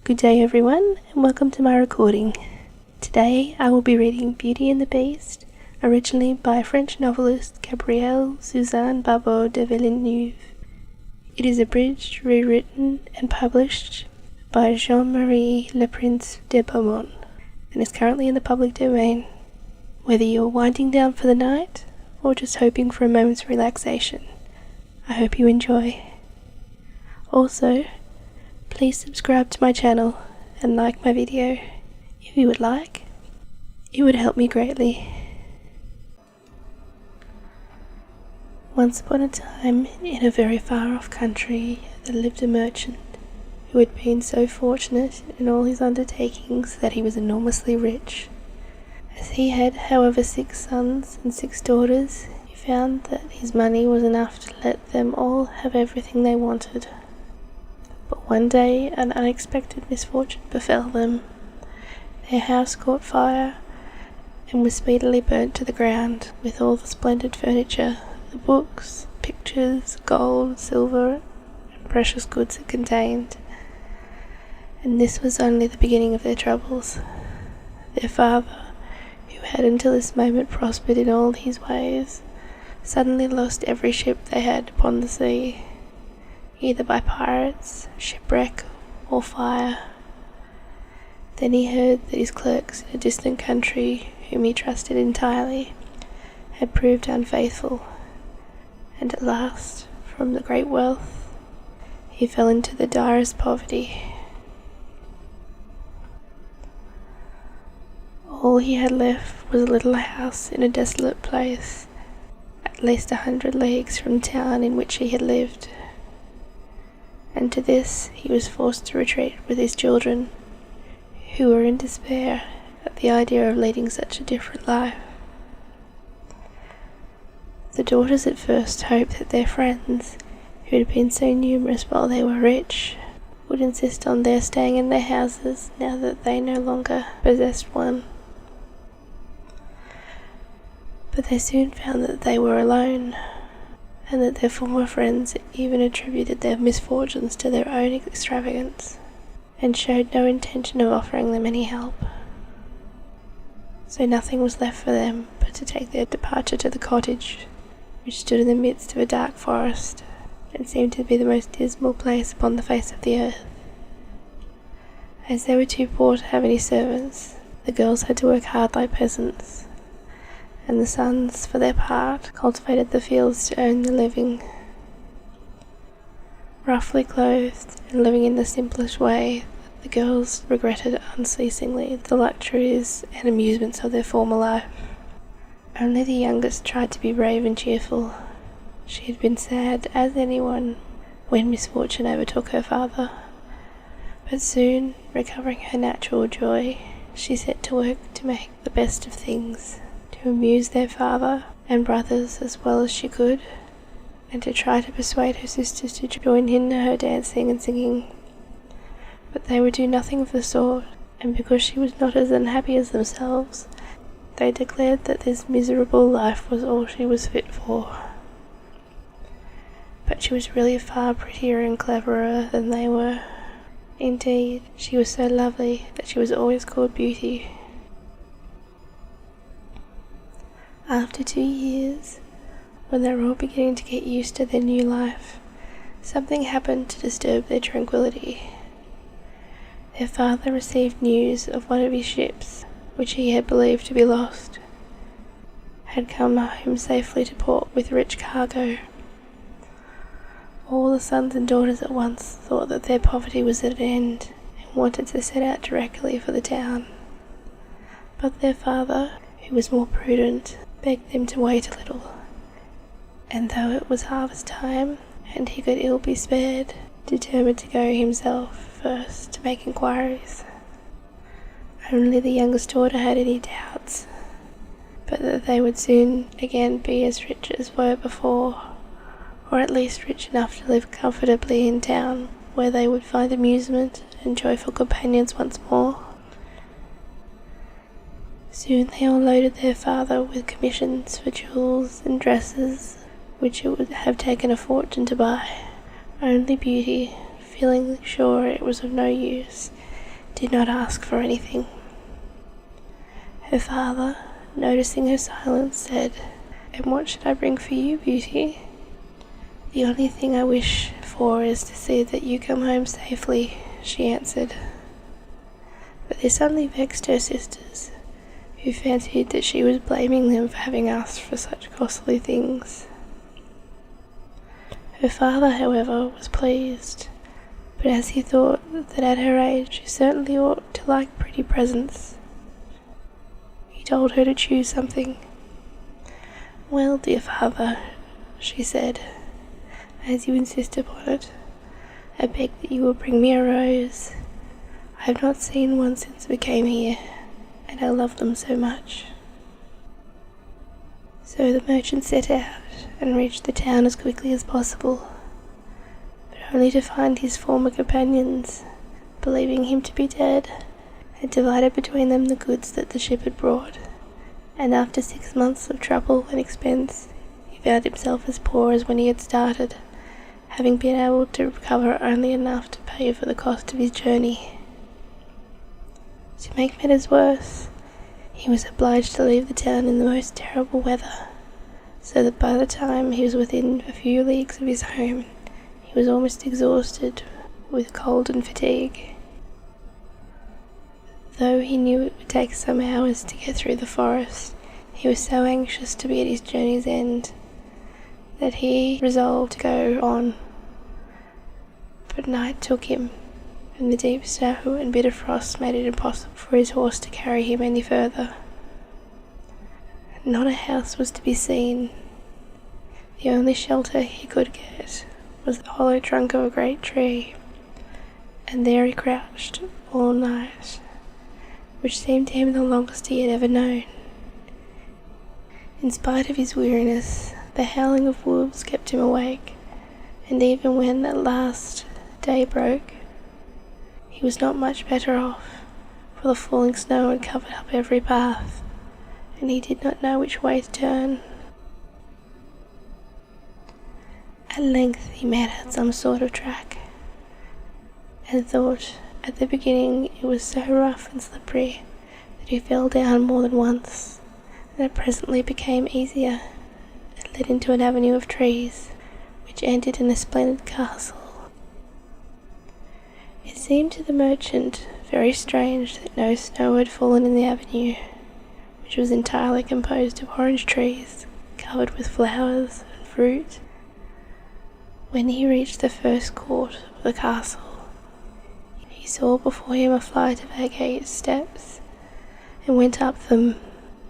Good day everyone, and welcome to my recording. Today I will be reading Beauty and the Beast, originally by French novelist Gabrielle-Suzanne Barbot de Villeneuve. It is abridged, rewritten, and published by Jean-Marie Le Prince de Beaumont, and is currently in the public domain. Whether you are winding down for the night, or just hoping for a moment's relaxation, I hope you enjoy. Also, please subscribe to my channel and like my video if you would like. It would help me greatly. Once upon a time, in a very far off country, there lived a merchant who had been so fortunate in all his undertakings that he was enormously rich. As he had, however, 6 sons and 6 daughters, he found that his money was enough to let them all have everything they wanted. But one day an unexpected misfortune befell them. Their house caught fire and was speedily burnt to the ground, with all the splendid furniture, the books, pictures, gold, silver, and precious goods it contained. And this was only the beginning of their troubles. Their father, who had until this moment prospered in all his ways, suddenly lost every ship they had upon the sea, either by pirates, shipwreck, or fire. Then he heard that his clerks in a distant country, whom he trusted entirely, had proved unfaithful, and at last, from the great wealth, he fell into the direst poverty. All he had left was a little house in a desolate place, at least 100 leagues from the town in which he had lived. And to this he was forced to retreat with his children, who were in despair at the idea of leading such a different life. The daughters at first hoped that their friends, who had been so numerous while they were rich, would insist on their staying in their houses now that they no longer possessed one. But they soon found that they were alone, and that their former friends even attributed their misfortunes to their own extravagance, and showed no intention of offering them any help. So nothing was left for them but to take their departure to the cottage, which stood in the midst of a dark forest, and seemed to be the most dismal place upon the face of the earth. As they were too poor to have any servants, the girls had to work hard like peasants, and the sons, for their part, cultivated the fields to earn the living. Roughly clothed and living in the simplest way, the girls regretted unceasingly the luxuries and amusements of their former life. Only the youngest tried to be brave and cheerful. She had been sad as anyone when misfortune overtook her father, but soon, recovering her natural joy, she set to work to make the best of things, to amuse their father and brothers as well as she could, and to try to persuade her sisters to join in her dancing and singing. But they would do nothing of the sort, and because she was not as unhappy as themselves, they declared that this miserable life was all she was fit for. But she was really far prettier and cleverer than they were. Indeed, she was so lovely that she was always called Beauty. After 2 years, when they were all beginning to get used to their new life, something happened to disturb their tranquility. Their father received news of one of his ships, which he had believed to be lost, had come home safely to port with rich cargo. All the sons and daughters at once thought that their poverty was at an end and wanted to set out directly for the town. But their father, who was more prudent, begged them to wait a little, and though it was harvest time and he could ill be spared, determined to go himself first to make inquiries. Only the youngest daughter had any doubts, but that they would soon again be as rich as were before, or at least rich enough to live comfortably in town, where they would find amusement and joyful companions once more. Soon they all loaded their father with commissions for jewels and dresses, which it would have taken a fortune to buy. Only Beauty, feeling sure it was of no use, did not ask for anything. Her father, noticing her silence, said, "And what should I bring for you, beauty?" "The only thing I wish for is to see that you come home safely," she answered. But this only vexed her sisters, who fancied that she was blaming them for having asked for such costly things. Her father, however, was pleased, but as he thought that at her age she certainly ought to like pretty presents, he told her to choose something. "Well, dear father," she said, "as you insist upon it, I beg that you will bring me a rose. I have not seen one since we came here, and I love them so much." So the merchant set out and reached the town as quickly as possible, but only to find his former companions, believing him to be dead, had divided between them the goods that the ship had brought, and after 6 months of trouble and expense, he found himself as poor as when he had started, having been able to recover only enough to pay for the cost of his journey. To make matters worse, he was obliged to leave the town in the most terrible weather, so that by the time he was within a few leagues of his home, he was almost exhausted with cold and fatigue. Though he knew it would take some hours to get through the forest, he was so anxious to be at his journey's end that he resolved to go on. But night took him, and the deep snow and bitter frost made it impossible for his horse to carry him any further. Not a house was to be seen. The only shelter he could get was the hollow trunk of a great tree, and there he crouched all night, which seemed to him the longest he had ever known. In spite of his weariness, the howling of wolves kept him awake, and even when at last day broke, he was not much better off, for the falling snow had covered up every path, and he did not know which way to turn. At length he made out some sort of track, and thought at the beginning it was so rough and slippery that he fell down more than once, and it presently became easier and led into an avenue of trees, which ended in a splendid castle. It seemed to the merchant very strange that no snow had fallen in the avenue, which was entirely composed of orange trees covered with flowers and fruit. When he reached the first court of the castle, he saw before him a flight of agate steps, and went up them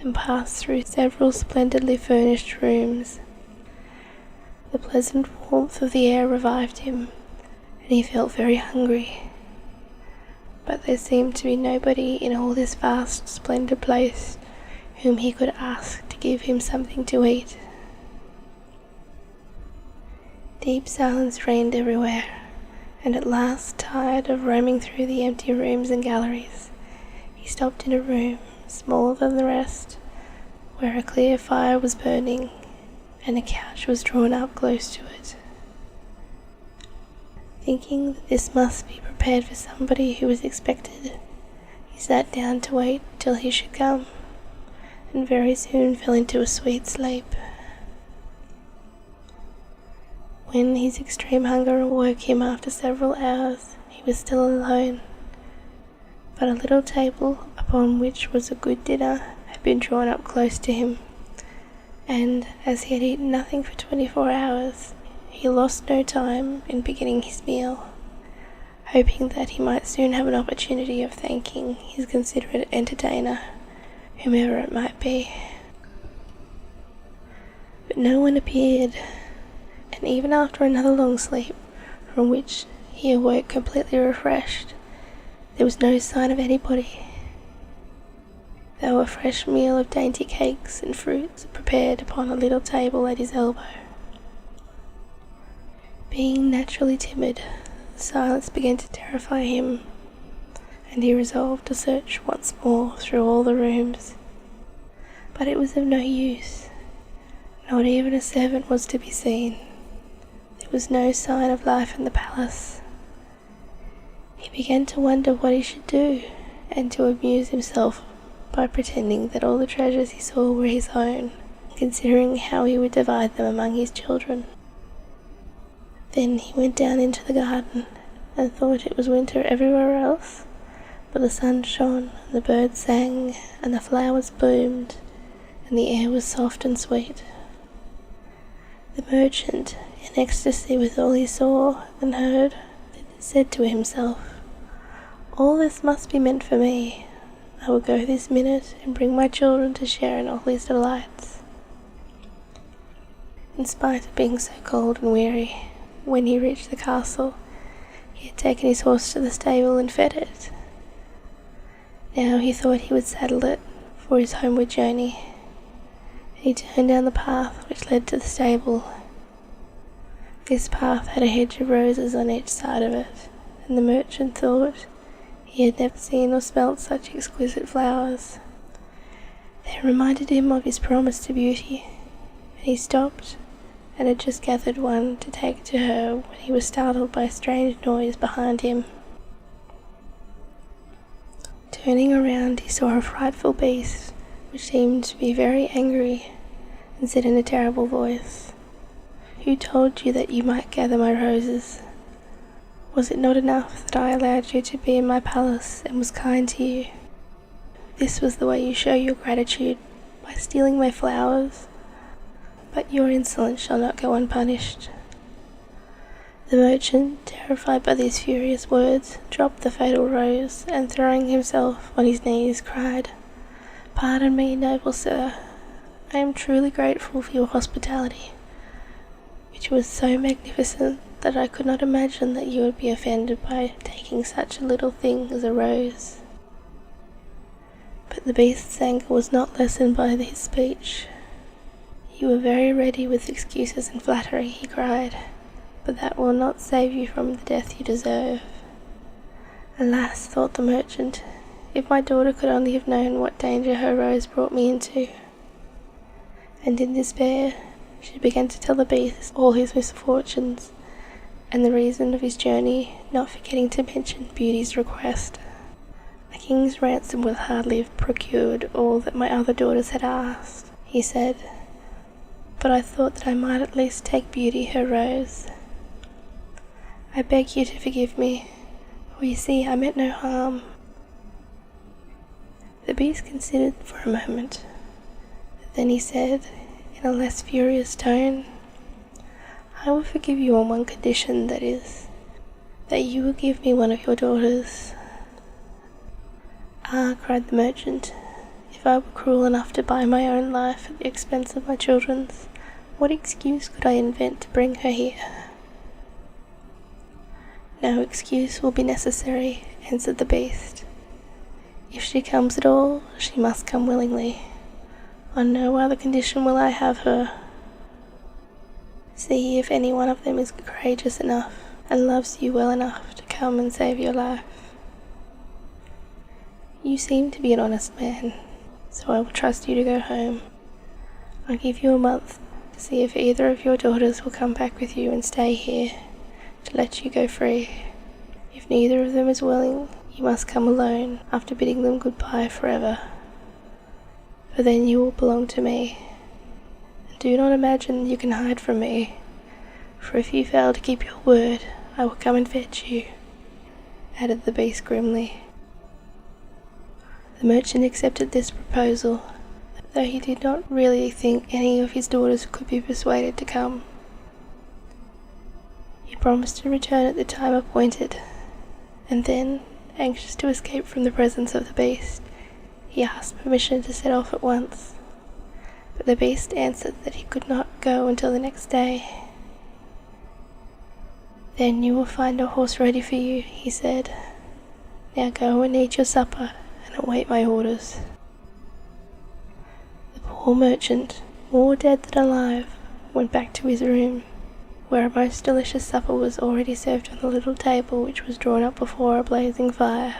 and passed through several splendidly furnished rooms. The pleasant warmth of the air revived him, and he felt very hungry. But there seemed to be nobody in all this vast, splendid place whom he could ask to give him something to eat. Deep silence reigned everywhere, and at last, tired of roaming through the empty rooms and galleries, he stopped in a room, smaller than the rest, where a clear fire was burning, and a couch was drawn up close to it. Thinking that this must be prepared for somebody who was expected, he sat down to wait till he should come, and very soon fell into a sweet sleep. When his extreme hunger awoke him after several hours, he was still alone, but a little table upon which was a good dinner had been drawn up close to him, and as he had eaten nothing for 24 hours, he lost no time in beginning his meal, hoping that he might soon have an opportunity of thanking his considerate entertainer, whomever it might be. But no one appeared, and even after another long sleep, from which he awoke completely refreshed, there was no sign of anybody, though a fresh meal of dainty cakes and fruits prepared upon a little table at his elbow. Being naturally timid, the silence began to terrify him, and he resolved to search once more through all the rooms. But it was of no use. Not even a servant was to be seen. There was no sign of life in the palace. He began to wonder what he should do, and to amuse himself by pretending that all the treasures he saw were his own, considering how he would divide them among his children. Then he went down into the garden, and thought it was winter everywhere else, but the sun shone, and the birds sang, and the flowers bloomed, and the air was soft and sweet. The merchant, in ecstasy with all he saw and heard, said to himself, "All this must be meant for me. I will go this minute and bring my children to share in all these delights." In spite of being so cold and weary, when he reached the castle, he had taken his horse to the stable and fed it. Now he thought he would saddle it for his homeward journey. He turned down the path which led to the stable. This path had a hedge of roses on each side of it, and the merchant thought he had never seen or smelt such exquisite flowers. They reminded him of his promise to Beauty, and he stopped and had just gathered one to take to her when he was startled by a strange noise behind him. Turning around, he saw a frightful beast, which seemed to be very angry, and said in a terrible voice, "Who told you that you might gather my roses? Was it not enough that I allowed you to be in my palace and was kind to you? This was the way you show your gratitude, by stealing my flowers? But your insolence shall not go unpunished." The merchant, terrified by these furious words, dropped the fatal rose, and throwing himself on his knees, cried, "Pardon me, noble sir. I am truly grateful for your hospitality, which was so magnificent that I could not imagine that you would be offended by taking such a little thing as a rose." But the beast's anger was not lessened by his speech. "You were very ready with excuses and flattery," he cried, "but that will not save you from the death you deserve." "Alas," thought the merchant, "if my daughter could only have known what danger her rose brought me into." And in despair, she began to tell the beast all his misfortunes, and the reason of his journey, not forgetting to mention Beauty's request. "A king's ransom would hardly have procured all that my other daughters had asked," he said, "but I thought that I might at least take Beauty her rose. I beg you to forgive me, for you see I meant no harm." The beast considered for a moment, but then he said, in a less furious tone, "I will forgive you on one condition, that is, that you will give me one of your daughters." "Ah," cried the merchant, "if I were cruel enough to buy my own life at the expense of my children's, what excuse could I invent to bring her here?" "No excuse will be necessary," answered the beast. "If she comes at all, she must come willingly. On no other condition will I have her. See if any one of them is courageous enough and loves you well enough to come and save your life. You seem to be an honest man, so I will trust you to go home. I'll give you a month to see if either of your daughters will come back with you and stay here, to let you go free. If neither of them is willing, you must come alone after bidding them goodbye forever. For then you will belong to me. And do not imagine you can hide from me, for if you fail to keep your word, I will come and fetch you," added the beast grimly. The merchant accepted this proposal, though he did not really think any of his daughters could be persuaded to come. He promised to return at the time appointed, and then, anxious to escape from the presence of the beast, he asked permission to set off at once. But the beast answered that he could not go until the next day. "Then you will find a horse ready for you," he said. "Now go and eat your supper and await my orders." The poor merchant, more dead than alive, went back to his room, where a most delicious supper was already served on the little table which was drawn up before a blazing fire.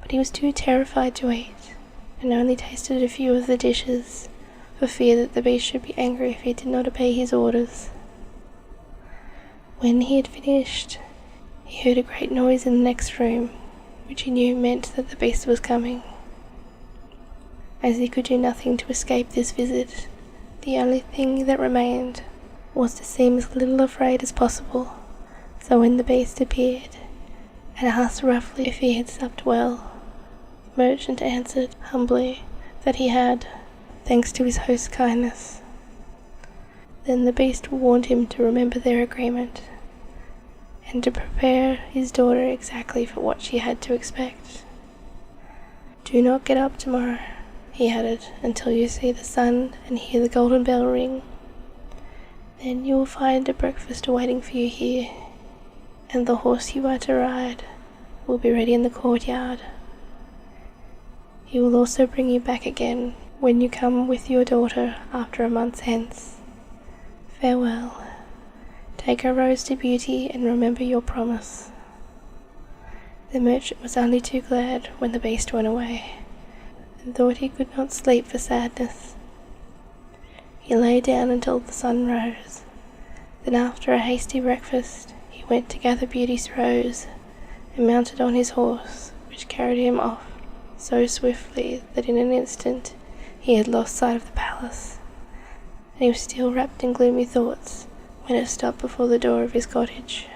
But he was too terrified to eat, and only tasted a few of the dishes, for fear that the beast should be angry if he did not obey his orders. When he had finished, He heard a great noise in the next room, which he knew meant that the beast was coming. As he could do nothing to escape this visit, the only thing that remained was to seem as little afraid as possible. So when the beast appeared and asked roughly if he had supped well, the merchant answered humbly that he had, thanks to his host's kindness. Then the beast warned him to remember their agreement, and to prepare his daughter exactly for what she had to expect. "Do not get up tomorrow," he added, "until you see the sun and hear the golden bell ring. Then you will find a breakfast awaiting for you here, and the horse you are to ride will be ready in the courtyard. He will also bring you back again when you come with your daughter after a month hence. Farewell. Take a rose to Beauty and remember your promise." The merchant was only too glad when the beast went away, and thought he could not sleep for sadness. He lay down until the sun rose. Then after a hasty breakfast, he went to gather Beauty's rose, and mounted on his horse, which carried him off so swiftly that in an instant he had lost sight of the palace, and he was still wrapped in gloomy thoughts when it stopped before the door of his cottage.